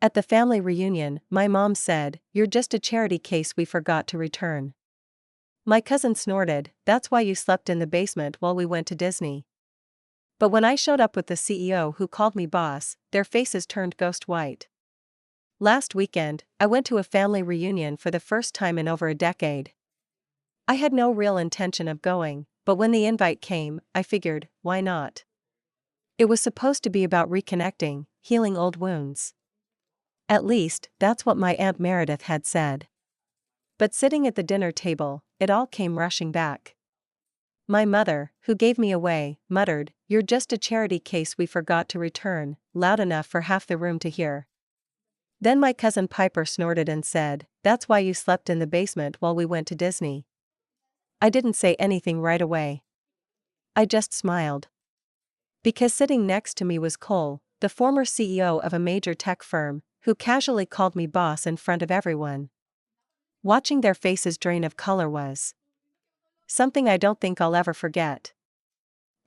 At the family reunion, my mom said, "You're just a charity case we forgot to return." My cousin snorted, "That's why you slept in the basement while we went to Disney." But when I showed up with the CEO who called me boss, their faces turned ghost white. Last weekend, I went to a family reunion for the first time in over a decade. I had no real intention of going, but when the invite came, I figured, why not? It was supposed to be about reconnecting, healing old wounds. At least, that's what my Aunt Meredith had said. But sitting at the dinner table, it all came rushing back. My mother, who gave me away, muttered, "You're just a charity case we forgot to return," loud enough for half the room to hear. Then my cousin Piper snorted and said, "That's why you slept in the basement while we went to Disney." I didn't say anything right away. I just smiled. Because sitting next to me was Cole, the former CEO of a major tech firm, who casually called me boss in front of everyone. Watching their faces drain of color was something I don't think I'll ever forget.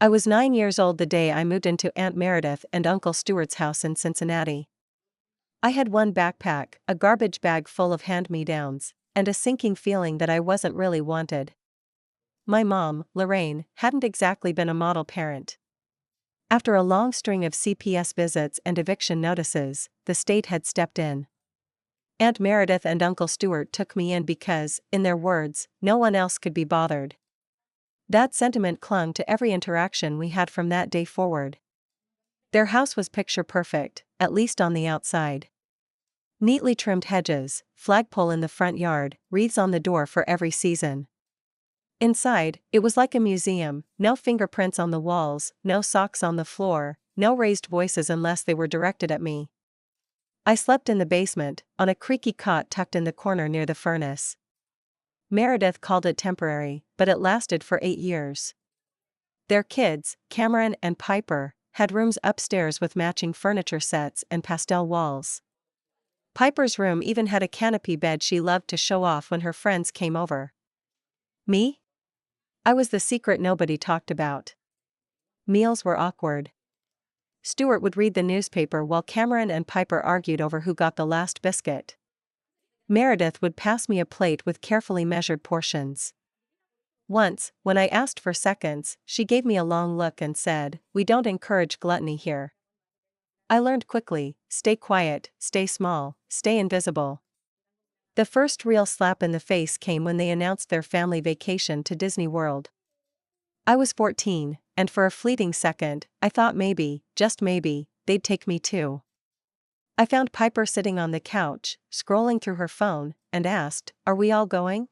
I was 9 years old the day I moved into Aunt Meredith and Uncle Stuart's house in Cincinnati. I had one backpack, a garbage bag full of hand-me-downs, and a sinking feeling that I wasn't really wanted. My mom, Lorraine, hadn't exactly been a model parent. After a long string of CPS visits and eviction notices, the state had stepped in. Aunt Meredith and Uncle Stuart took me in because, in their words, no one else could be bothered. That sentiment clung to every interaction we had from that day forward. Their house was picture perfect, at least on the outside. Neatly trimmed hedges, flagpole in the front yard, wreaths on the door for every season. Inside, it was like a museum, no fingerprints on the walls, no socks on the floor, no raised voices unless they were directed at me. I slept in the basement, on a creaky cot tucked in the corner near the furnace. Meredith called it temporary, but it lasted for 8 years. Their kids, Cameron and Piper, had rooms upstairs with matching furniture sets and pastel walls. Piper's room even had a canopy bed she loved to show off when her friends came over. Me? I was the secret nobody talked about. Meals were awkward. Stuart would read the newspaper while Cameron and Piper argued over who got the last biscuit. Meredith would pass me a plate with carefully measured portions. Once, when I asked for seconds, she gave me a long look and said, "We don't encourage gluttony here." I learned quickly, stay quiet, stay small, stay invisible. The first real slap in the face came when they announced their family vacation to Disney World. I was 14, and for a fleeting second, I thought maybe, just maybe, they'd take me too. I found Piper sitting on the couch, scrolling through her phone, and asked, "Are we all going?"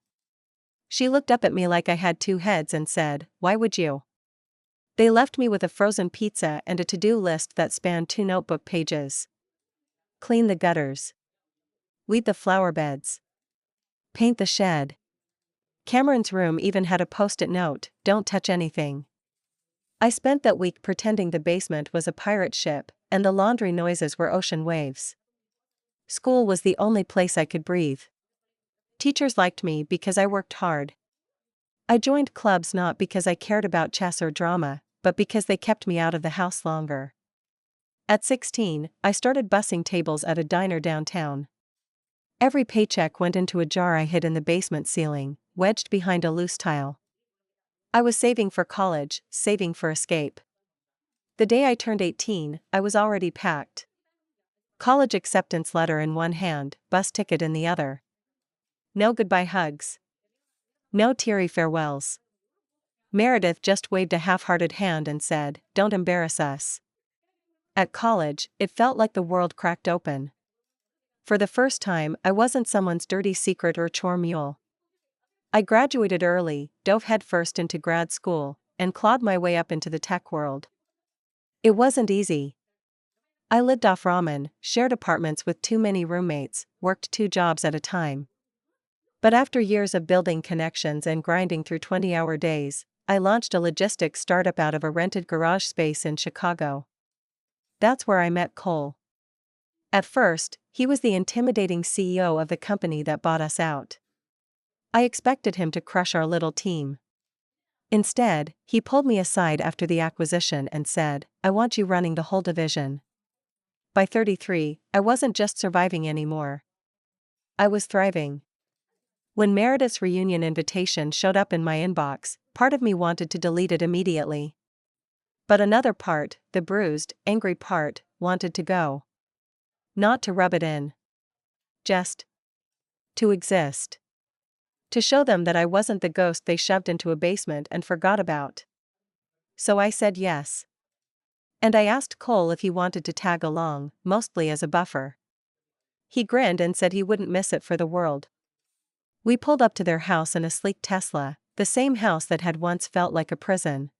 She looked up at me like I had 2 heads and said, "Why would you?" They left me with a frozen pizza and a to-do list that spanned 2 notebook pages. Clean the gutters. Weed the flower beds. Paint the shed. Cameron's room even had a post-it note, "Don't touch anything." I spent that week pretending the basement was a pirate ship, and the laundry noises were ocean waves. School was the only place I could breathe. Teachers liked me because I worked hard. I joined clubs not because I cared about chess or drama, but because they kept me out of the house longer. At 16, I started bussing tables at a diner downtown. Every paycheck went into a jar I hid in the basement ceiling, wedged behind a loose tile. I was saving for college, saving for escape. The day I turned 18, I was already packed. College acceptance letter in one hand, bus ticket in the other. No goodbye hugs. No teary farewells. Meredith just waved a half-hearted hand and said, "Don't embarrass us." At college, it felt like the world cracked open. For the first time, I wasn't someone's dirty secret or chore mule. I graduated early, dove headfirst into grad school, and clawed my way up into the tech world. It wasn't easy. I lived off ramen, shared apartments with too many roommates, worked 2 jobs at a time. But after years of building connections and grinding through 20-hour days, I launched a logistics startup out of a rented garage space in Chicago. That's where I met Cole. At first, he was the intimidating CEO of the company that bought us out. I expected him to crush our little team. Instead, he pulled me aside after the acquisition and said, "I want you running the whole division." By 33, I wasn't just surviving anymore. I was thriving. When Meredith's reunion invitation showed up in my inbox, part of me wanted to delete it immediately. But another part, the bruised, angry part, wanted to go. Not to rub it in. Just to exist. To show them that I wasn't the ghost they shoved into a basement and forgot about. So I said yes. And I asked Cole if he wanted to tag along, mostly as a buffer. He grinned and said he wouldn't miss it for the world. We pulled up to their house in a sleek Tesla, the same house that had once felt like a prison.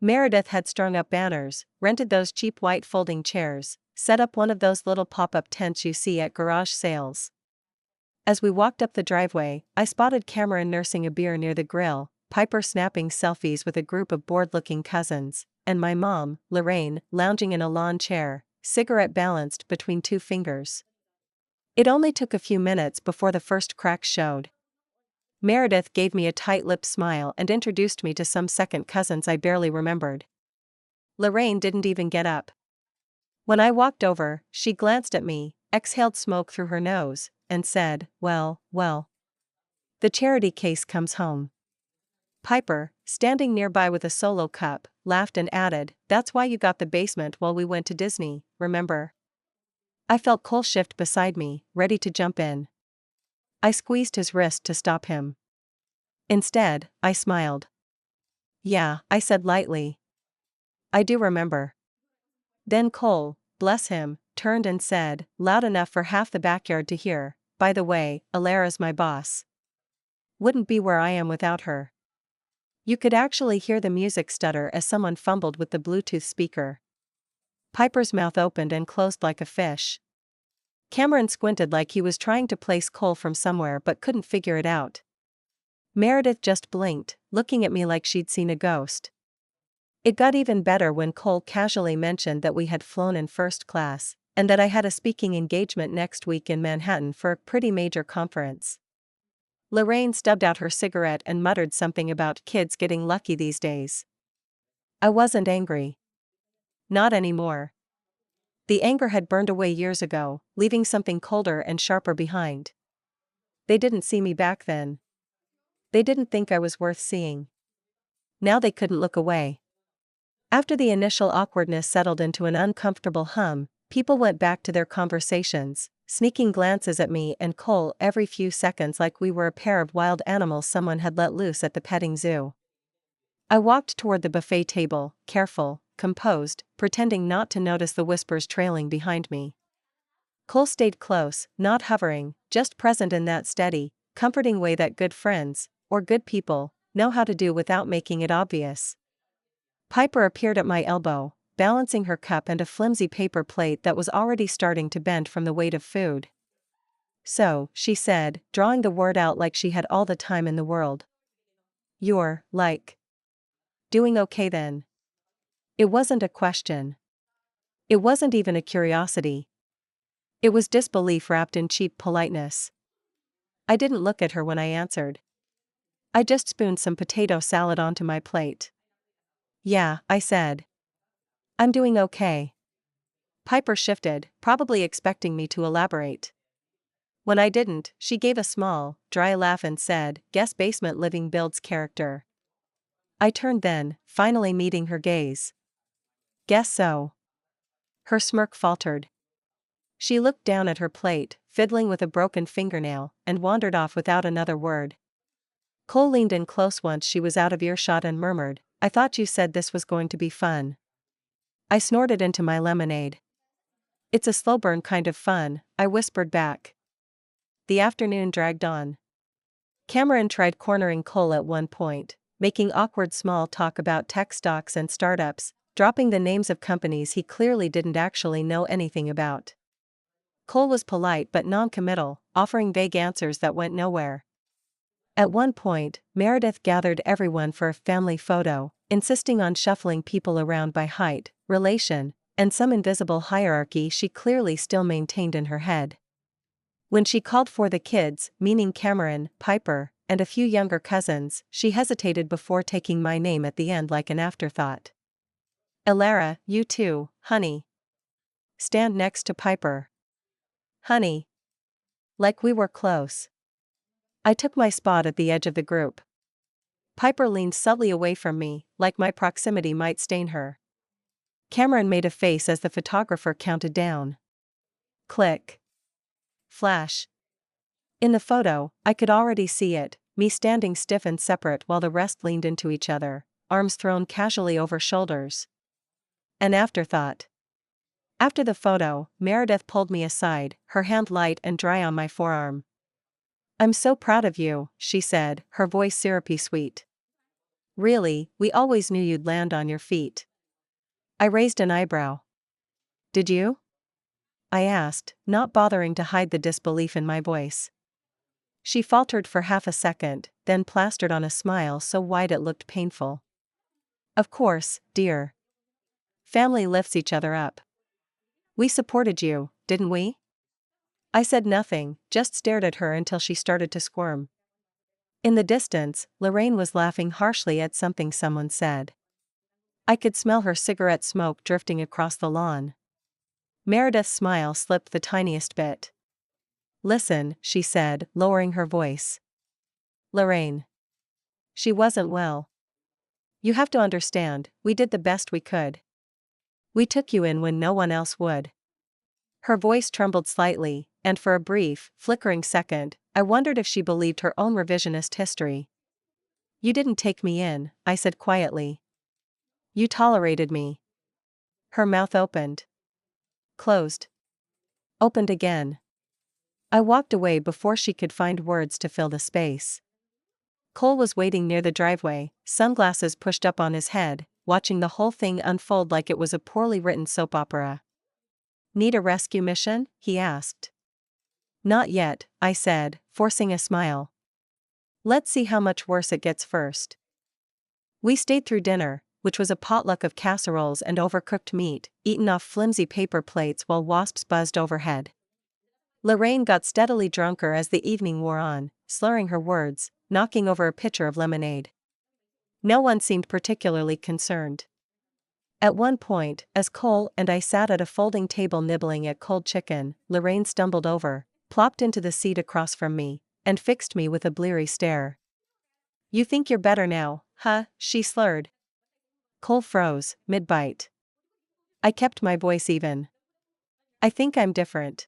Meredith had strung up banners, rented those cheap white folding chairs, set up one of those little pop-up tents you see at garage sales. As we walked up the driveway, I spotted Cameron nursing a beer near the grill, Piper snapping selfies with a group of bored-looking cousins, and my mom, Lorraine, lounging in a lawn chair, cigarette balanced between two fingers. It only took a few minutes before the first cracks showed. Meredith gave me a tight-lipped smile and introduced me to some second cousins I barely remembered. Lorraine didn't even get up. When I walked over, she glanced at me, exhaled smoke through her nose, and said, well, the charity case comes home. Piper, standing nearby with a solo cup, laughed and added, that's why you got the basement while we went to Disney, remember? I felt Cole shift beside me, ready to jump in. I squeezed his wrist to stop him. Instead, I smiled. Yeah, I said lightly. I do remember. Then Cole, bless him, turned and said, loud enough for half the backyard to hear, by the way, Alara's my boss. Wouldn't be where I am without her. You could actually hear the music stutter as someone fumbled with the Bluetooth speaker. Piper's mouth opened and closed like a fish. Cameron squinted like he was trying to place Cole from somewhere but couldn't figure it out. Meredith just blinked, looking at me like she'd seen a ghost. It got even better when Cole casually mentioned that we had flown in first class, and that I had a speaking engagement next week in Manhattan for a pretty major conference. Lorraine stubbed out her cigarette and muttered something about kids getting lucky these days. I wasn't angry. Not anymore. The anger had burned away years ago, leaving something colder and sharper behind. They didn't see me back then. They didn't think I was worth seeing. Now they couldn't look away. After the initial awkwardness settled into an uncomfortable hum, people went back to their conversations, sneaking glances at me and Cole every few seconds like we were a pair of wild animals someone had let loose at the petting zoo. I walked toward the buffet table, careful, composed, pretending not to notice the whispers trailing behind me. Cole stayed close, not hovering, just present in that steady, comforting way that good friends, or good people, know how to do without making it obvious. Piper appeared at my elbow, balancing her cup and a flimsy paper plate that was already starting to bend from the weight of food. So, she said, drawing the word out like she had all the time in the world. You're, doing okay then? It wasn't a question. It wasn't even a curiosity. It was disbelief wrapped in cheap politeness. I didn't look at her when I answered. I just spooned some potato salad onto my plate. Yeah, I said. I'm doing okay. Piper shifted, probably expecting me to elaborate. When I didn't, she gave a small, dry laugh and said, guess basement living builds character. I turned then, finally meeting her gaze. Guess so. Her smirk faltered. She looked down at her plate, fiddling with a broken fingernail, and wandered off without another word. Cole leaned in close once she was out of earshot and murmured, I thought you said this was going to be fun. I snorted into my lemonade. It's a slow burn kind of fun, I whispered back. The afternoon dragged on. Cameron tried cornering Cole at one point, making awkward small talk about tech stocks and startups, dropping the names of companies he clearly didn't actually know anything about. Cole was polite but non-committal, offering vague answers that went nowhere. At one point, Meredith gathered everyone for a family photo, insisting on shuffling people around by height, relation, and some invisible hierarchy she clearly still maintained in her head. When she called for the kids, meaning Cameron, Piper, and a few younger cousins, she hesitated before taking my name at the end like an afterthought. Alara, you too, honey. Stand next to Piper. Honey. Like we were close. I took my spot at the edge of the group. Piper leaned subtly away from me, like my proximity might stain her. Cameron made a face as the photographer counted down. Click. Flash. In the photo, I could already see it, me standing stiff and separate while the rest leaned into each other, arms thrown casually over shoulders. An afterthought. After the photo, Meredith pulled me aside, her hand light and dry on my forearm. "I'm so proud of you," she said, her voice syrupy sweet. "Really, we always knew you'd land on your feet." I raised an eyebrow. "Did you?" I asked, not bothering to hide the disbelief in my voice. She faltered for half a second, then plastered on a smile so wide it looked painful. "Of course, dear. Family lifts each other up. We supported you, didn't we?" I said nothing, just stared at her until she started to squirm. In the distance, Lorraine was laughing harshly at something someone said. I could smell her cigarette smoke drifting across the lawn. Meredith's smile slipped the tiniest bit. "Listen," she said, lowering her voice. "Lorraine. She wasn't well. You have to understand, we did the best we could. We took you in when no one else would." Her voice trembled slightly, and for a brief, flickering second, I wondered if she believed her own revisionist history. "You didn't take me in," I said quietly. "You tolerated me." Her mouth opened. Closed. Opened again. I walked away before she could find words to fill the space. Cole was waiting near the driveway, sunglasses pushed up on his head, watching the whole thing unfold like it was a poorly written soap opera. "Need a rescue mission?" he asked. "Not yet," I said, forcing a smile. "Let's see how much worse it gets first." We stayed through dinner, which was a potluck of casseroles and overcooked meat, eaten off flimsy paper plates while wasps buzzed overhead. Lorraine got steadily drunker as the evening wore on, slurring her words, knocking over a pitcher of lemonade. No one seemed particularly concerned. At one point, as Cole and I sat at a folding table nibbling at cold chicken, Lorraine stumbled over, plopped into the seat across from me, and fixed me with a bleary stare. "You think you're better now, huh?" she slurred. Cole froze, mid-bite. I kept my voice even. "I think I'm different."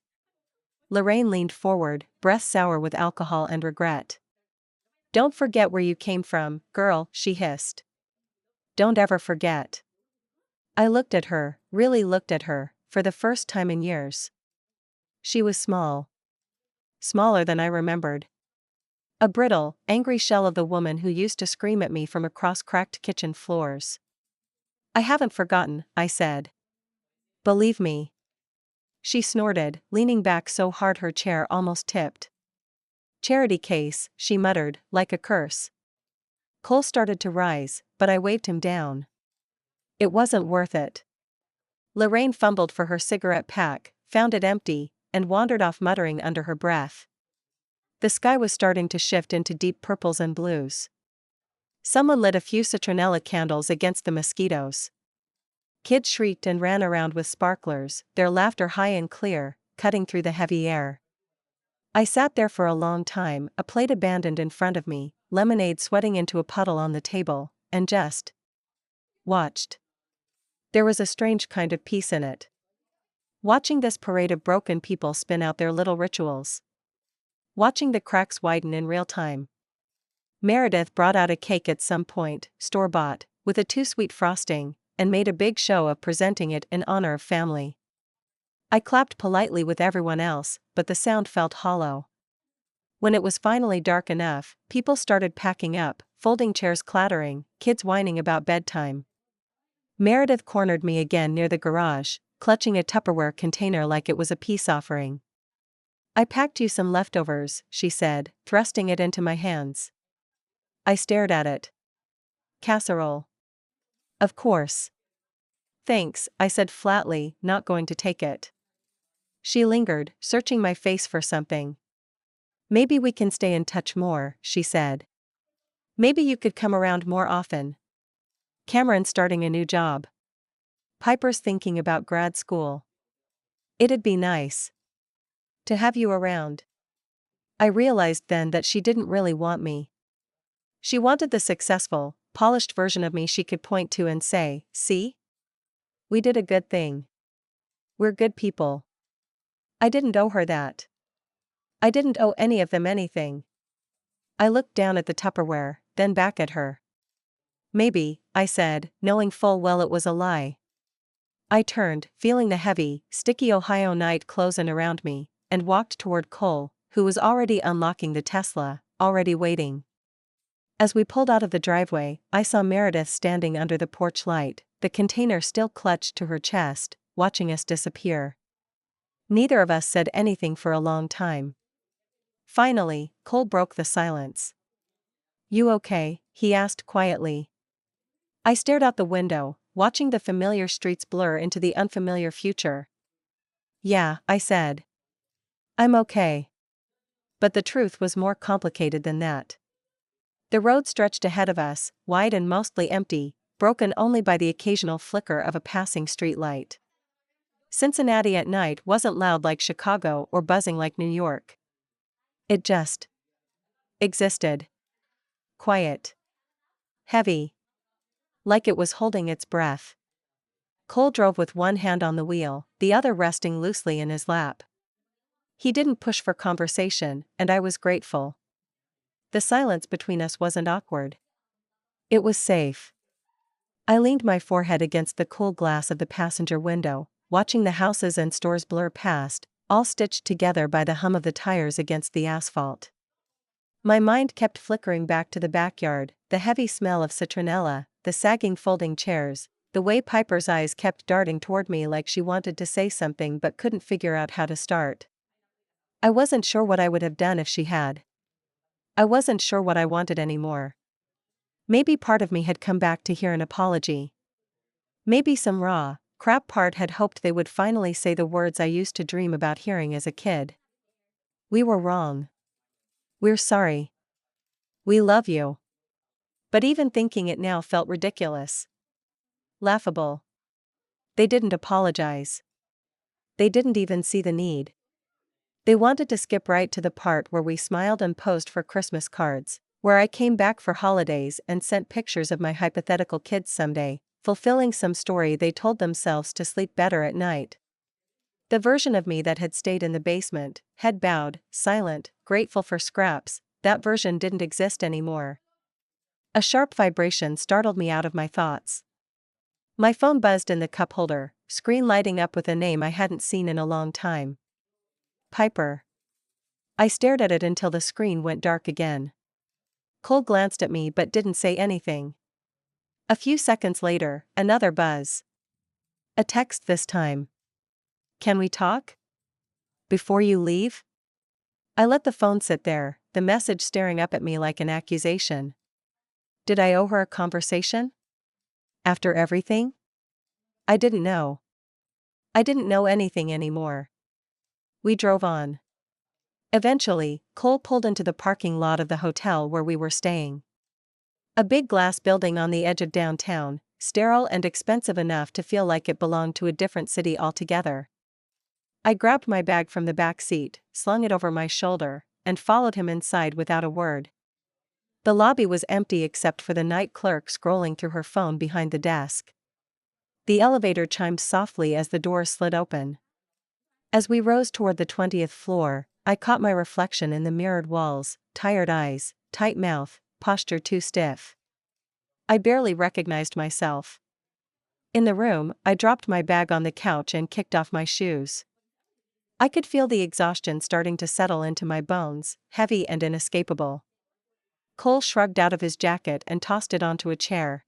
Lorraine leaned forward, breath sour with alcohol and regret. "Don't forget where you came from, girl," she hissed. "Don't ever forget." I looked at her, really looked at her, for the first time in years. She was small. Smaller than I remembered. A brittle, angry shell of the woman who used to scream at me from across cracked kitchen floors. "I haven't forgotten," I said. "Believe me." She snorted, leaning back so hard her chair almost tipped. "Charity case," she muttered, like a curse. Cole started to rise, but I waved him down. It wasn't worth it. Lorraine fumbled for her cigarette pack, found it empty, and wandered off muttering under her breath. The sky was starting to shift into deep purples and blues. Someone lit a few citronella candles against the mosquitoes. Kids shrieked and ran around with sparklers, their laughter high and clear, cutting through the heavy air. I sat there for a long time, a plate abandoned in front of me, lemonade sweating into a puddle on the table, and just watched. There was a strange kind of peace in it. Watching this parade of broken people spin out their little rituals. Watching the cracks widen in real time. Meredith brought out a cake at some point, store-bought, with a too-sweet frosting, and made a big show of presenting it in honor of family. I clapped politely with everyone else, but the sound felt hollow. When it was finally dark enough, people started packing up, folding chairs clattering, kids whining about bedtime. Meredith cornered me again near the garage, clutching a Tupperware container like it was a peace offering. "I packed you some leftovers," she said, thrusting it into my hands. I stared at it. "Casserole." "Of course." "Thanks," I said flatly, not going to take it. She lingered, searching my face for something. "Maybe we can stay in touch more," she said. "Maybe you could come around more often. Cameron's starting a new job. Piper's thinking about grad school. It'd be nice to have you around. I realized then that she didn't really want me. She wanted the successful, polished version of me she could point to and say, "See? We did a good thing. We're good people." I didn't owe her that. I didn't owe any of them anything. I looked down at the Tupperware, then back at her. "Maybe," I said, knowing full well it was a lie. I turned, feeling the heavy, sticky Ohio night closing around me, and walked toward Cole, who was already unlocking the Tesla, already waiting. As we pulled out of the driveway, I saw Meredith standing under the porch light, the container still clutched to her chest, watching us disappear. Neither of us said anything for a long time. Finally, Cole broke the silence. "You okay?" he asked quietly. I stared out the window, watching the familiar streets blur into the unfamiliar future. "Yeah," I said. "I'm okay." But the truth was more complicated than that. The road stretched ahead of us, wide and mostly empty, broken only by the occasional flicker of a passing street light. Cincinnati at night wasn't loud like Chicago or buzzing like New York. It just existed. Quiet. Heavy. Like it was holding its breath. Cole drove with one hand on the wheel, the other resting loosely in his lap. He didn't push for conversation, and I was grateful. The silence between us wasn't awkward. It was safe. I leaned my forehead against the cool glass of the passenger window, watching the houses and stores blur past, all stitched together by the hum of the tires against the asphalt. My mind kept flickering back to the backyard, the heavy smell of citronella, the sagging folding chairs, the way Piper's eyes kept darting toward me like she wanted to say something but couldn't figure out how to start. I wasn't sure what I would have done if she had. I wasn't sure what I wanted anymore. Maybe part of me had come back to hear an apology. Maybe some raw, crap part had hoped they would finally say the words I used to dream about hearing as a kid. "We were wrong. We're sorry. We love you." But even thinking it now felt ridiculous. Laughable. They didn't apologize. They didn't even see the need. They wanted to skip right to the part where we smiled and posed for Christmas cards, where I came back for holidays and sent pictures of my hypothetical kids someday, fulfilling some story they told themselves to sleep better at night. The version of me that had stayed in the basement, head bowed, silent, grateful for scraps, that version didn't exist anymore. A sharp vibration startled me out of my thoughts. My phone buzzed in the cup holder, screen lighting up with a name I hadn't seen in a long time. Piper. I stared at it until the screen went dark again. Cole glanced at me but didn't say anything. A few seconds later, another buzz. A text this time. "Can we talk? Before you leave?" I let the phone sit there, the message staring up at me like an accusation. Did I owe her a conversation? After everything? I didn't know. I didn't know anything anymore. We drove on. Eventually, Cole pulled into the parking lot of the hotel where we were staying. A big glass building on the edge of downtown, sterile and expensive enough to feel like it belonged to a different city altogether. I grabbed my bag from the back seat, slung it over my shoulder, and followed him inside without a word. The lobby was empty except for the night clerk scrolling through her phone behind the desk. The elevator chimed softly as the door slid open. As we rose toward the 20th floor, I caught my reflection in the mirrored walls, tired eyes, tight mouth, posture too stiff. I barely recognized myself. In the room, I dropped my bag on the couch and kicked off my shoes. I could feel the exhaustion starting to settle into my bones, heavy and inescapable. Cole shrugged out of his jacket and tossed it onto a chair.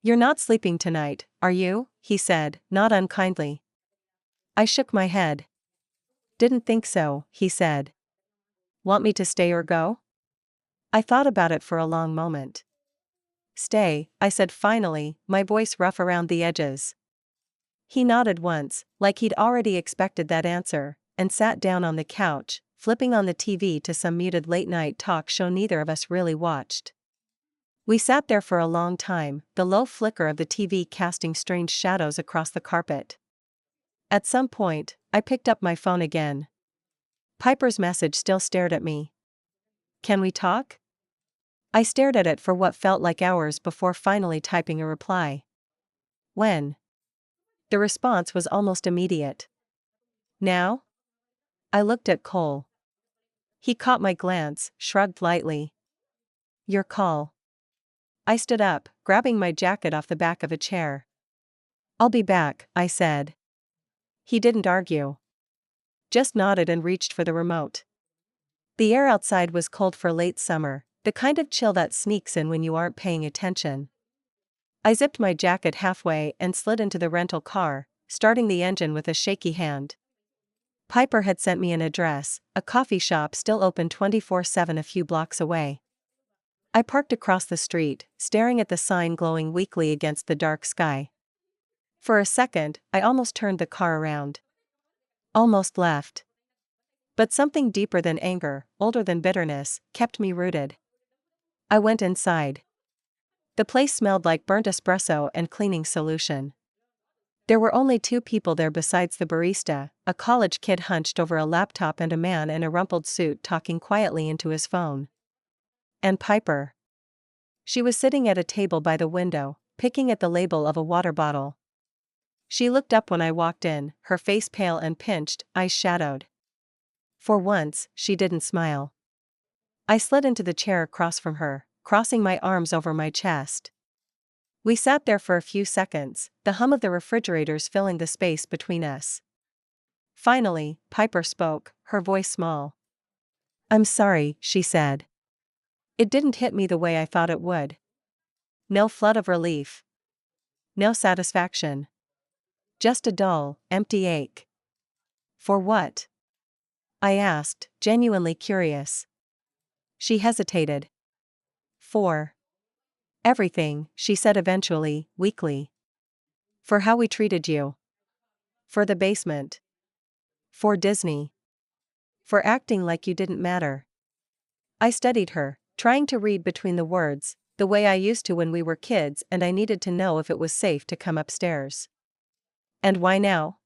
"You're not sleeping tonight, are you?" he said, not unkindly. I shook my head. "Didn't think so," he said. "Want me to stay or go?" I thought about it for a long moment. "Stay," I said finally, my voice rough around the edges. He nodded once, like he'd already expected that answer, and sat down on the couch, flipping on the TV to some muted late-night talk show neither of us really watched. We sat there for a long time, the low flicker of the TV casting strange shadows across the carpet. At some point, I picked up my phone again. Piper's message still stared at me. Can we talk? I stared at it for what felt like hours before finally typing a reply. When? The response was almost immediate. Now? I looked at Cole. He caught my glance, shrugged lightly. Your call. I stood up, grabbing my jacket off the back of a chair. I'll be back, I said. He didn't argue. Just nodded and reached for the remote. The air outside was cold for late summer, the kind of chill that sneaks in when you aren't paying attention. I zipped my jacket halfway and slid into the rental car, starting the engine with a shaky hand. Piper had sent me an address, a coffee shop still open 24/7 a few blocks away. I parked across the street, staring at the sign glowing weakly against the dark sky. For a second, I almost turned the car around. Almost left. But something deeper than anger, older than bitterness, kept me rooted. I went inside. The place smelled like burnt espresso and cleaning solution. There were only two people there besides the barista, a college kid hunched over a laptop and a man in a rumpled suit talking quietly into his phone. And Piper. She was sitting at a table by the window, picking at the label of a water bottle. She looked up when I walked in, her face pale and pinched, eyes shadowed. For once, she didn't smile. I slid into the chair across from her, crossing my arms over my chest. We sat there for a few seconds, the hum of the refrigerators filling the space between us. Finally, Piper spoke, her voice small. I'm sorry, she said. It didn't hit me the way I thought it would. No flood of relief. No satisfaction. Just a dull, empty ache. For what? I asked, genuinely curious. She hesitated. For everything, she said eventually, weakly. For how we treated you. For the basement. For Disney. For acting like you didn't matter. I studied her, trying to read between the words, the way I used to when we were kids and I needed to know if it was safe to come upstairs. And why now?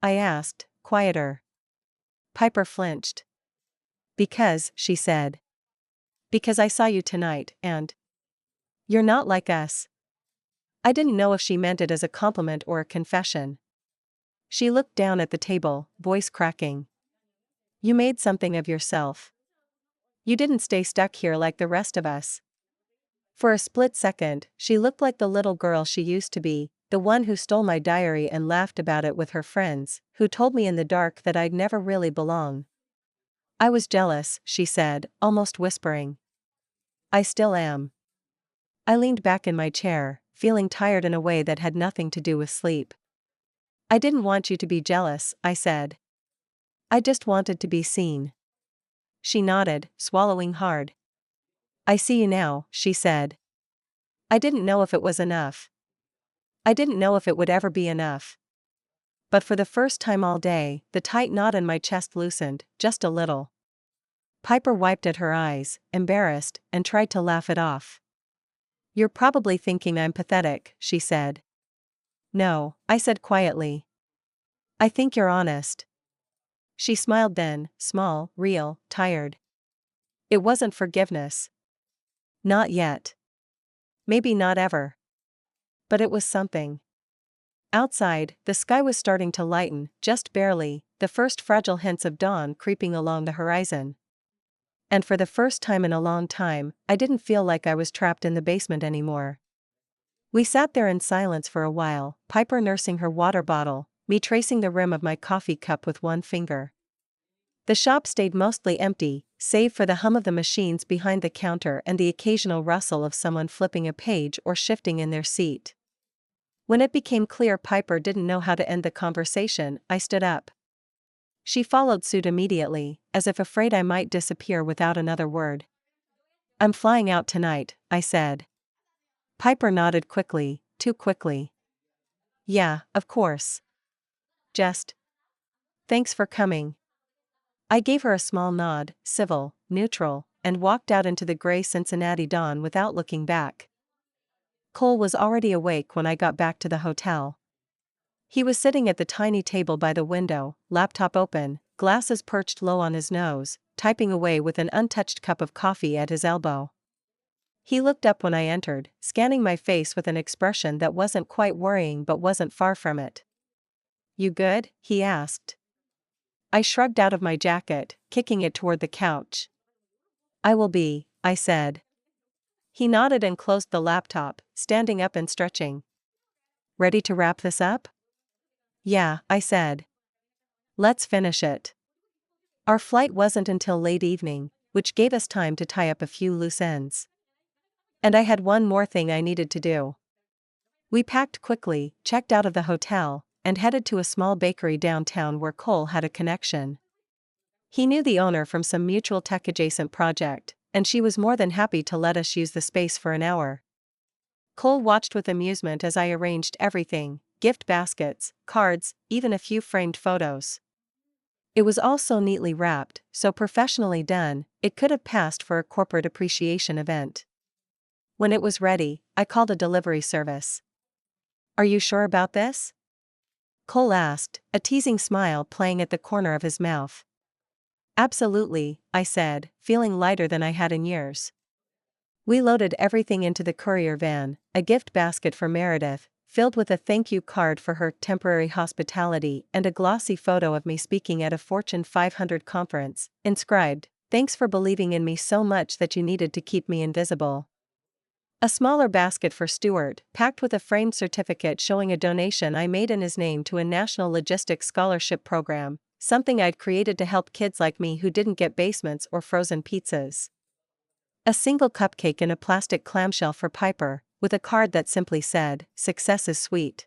I asked, quieter. Piper flinched. Because, she said. Because I saw you tonight, and you're not like us. I didn't know if she meant it as a compliment or a confession. She looked down at the table, voice cracking. You made something of yourself. You didn't stay stuck here like the rest of us. For a split second, she looked like the little girl she used to be, the one who stole my diary and laughed about it with her friends, who told me in the dark that I'd never really belong. I was jealous, she said, almost whispering. I still am. I leaned back in my chair, feeling tired in a way that had nothing to do with sleep. I didn't want you to be jealous, I said. I just wanted to be seen. She nodded, swallowing hard. I see you now, she said. I didn't know if it was enough. I didn't know if it would ever be enough. But for the first time all day, the tight knot in my chest loosened, just a little. Piper wiped at her eyes, embarrassed, and tried to laugh it off. You're probably thinking I'm pathetic, she said. No, I said quietly. I think you're honest. She smiled then, small, real, tired. It wasn't forgiveness. Not yet. Maybe not ever. But it was something. Outside, the sky was starting to lighten, just barely, the first fragile hints of dawn creeping along the horizon. And for the first time in a long time, I didn't feel like I was trapped in the basement anymore. We sat there in silence for a while, Piper nursing her water bottle, me tracing the rim of my coffee cup with one finger. The shop stayed mostly empty, save for the hum of the machines behind the counter and the occasional rustle of someone flipping a page or shifting in their seat. When it became clear Piper didn't know how to end the conversation, I stood up. She followed suit immediately, as if afraid I might disappear without another word. I'm flying out tonight, I said. Piper nodded quickly, too quickly. Yeah, of course. Just. Thanks for coming. I gave her a small nod, civil, neutral, and walked out into the gray Cincinnati dawn without looking back. Cole was already awake when I got back to the hotel. He was sitting at the tiny table by the window, laptop open, glasses perched low on his nose, typing away with an untouched cup of coffee at his elbow. He looked up when I entered, scanning my face with an expression that wasn't quite worrying but wasn't far from it. "You good?" he asked. I shrugged out of my jacket, kicking it toward the couch. "I will be," I said. He nodded and closed the laptop, standing up and stretching. "Ready to wrap this up?" "Yeah," I said. "Let's finish it." Our flight wasn't until late evening, which gave us time to tie up a few loose ends. And I had one more thing I needed to do. We packed quickly, checked out of the hotel, and headed to a small bakery downtown where Cole had a connection. He knew the owner from some mutual tech-adjacent project, and she was more than happy to let us use the space for an hour. Cole watched with amusement as I arranged everything: gift baskets, cards, even a few framed photos. It was all so neatly wrapped, so professionally done, it could have passed for a corporate appreciation event. When it was ready, I called a delivery service. "Are you sure about this?" Cole asked, a teasing smile playing at the corner of his mouth. "Absolutely," I said, feeling lighter than I had in years. We loaded everything into the courier van, a gift basket for Meredith, filled with a thank you card for her temporary hospitality and a glossy photo of me speaking at a Fortune 500 conference, inscribed, "Thanks for believing in me so much that you needed to keep me invisible." A smaller basket for Stuart, packed with a framed certificate showing a donation I made in his name to a national logistics scholarship program, something I'd created to help kids like me who didn't get basements or frozen pizzas. A single cupcake in a plastic clamshell for Piper, with a card that simply said, "Success is sweet.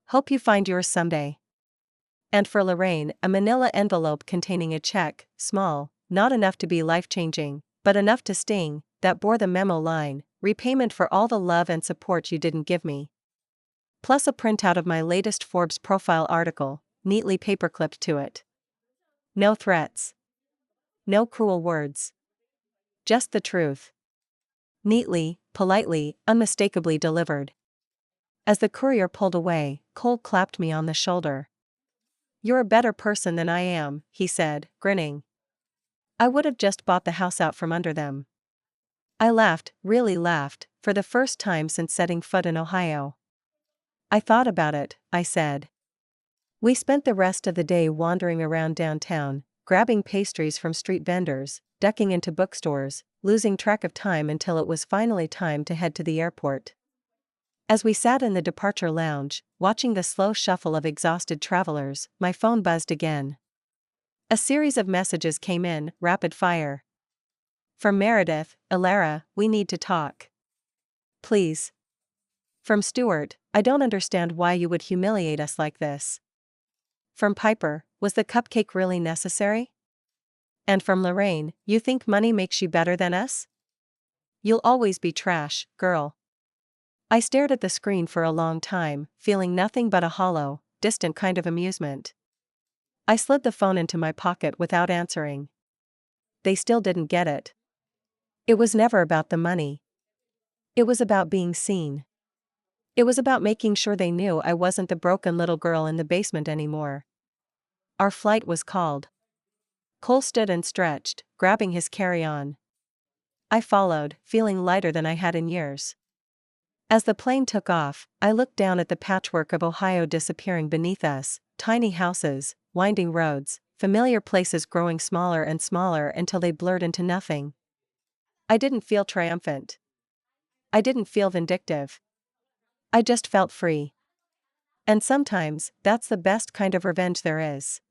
Hope you find yours someday." And for Lorraine, a manila envelope containing a check, small, not enough to be life-changing, but enough to sting, that bore the memo line, "Repayment for all the love and support you didn't give me." Plus a printout of my latest Forbes profile article, neatly paperclipped to it. No threats. No cruel words. Just the truth. Neatly, politely, unmistakably delivered. As the courier pulled away, Cole clapped me on the shoulder. "You're a better person than I am," he said, grinning. "I would have just bought the house out from under them." I laughed, really laughed, for the first time since setting foot in Ohio. "I thought about it," I said. We spent the rest of the day wandering around downtown, grabbing pastries from street vendors, ducking into bookstores, losing track of time until it was finally time to head to the airport. As we sat in the departure lounge, watching the slow shuffle of exhausted travelers, my phone buzzed again. A series of messages came in, rapid fire. From Meredith, "Ilara, we need to talk. Please." From Stuart, "I don't understand why you would humiliate us like this." From Piper, "Was the cupcake really necessary?" And from Lorraine, "You think money makes you better than us? You'll always be trash, girl." I stared at the screen for a long time, feeling nothing but a hollow, distant kind of amusement. I slid the phone into my pocket without answering. They still didn't get it. It was never about the money. It was about being seen. It was about making sure they knew I wasn't the broken little girl in the basement anymore. Our flight was called. Cole stood and stretched, grabbing his carry-on. I followed, feeling lighter than I had in years. As the plane took off, I looked down at the patchwork of Ohio disappearing beneath us: tiny houses, winding roads, familiar places growing smaller and smaller until they blurred into nothing. I didn't feel triumphant. I didn't feel vindictive. I just felt free. And sometimes, that's the best kind of revenge there is.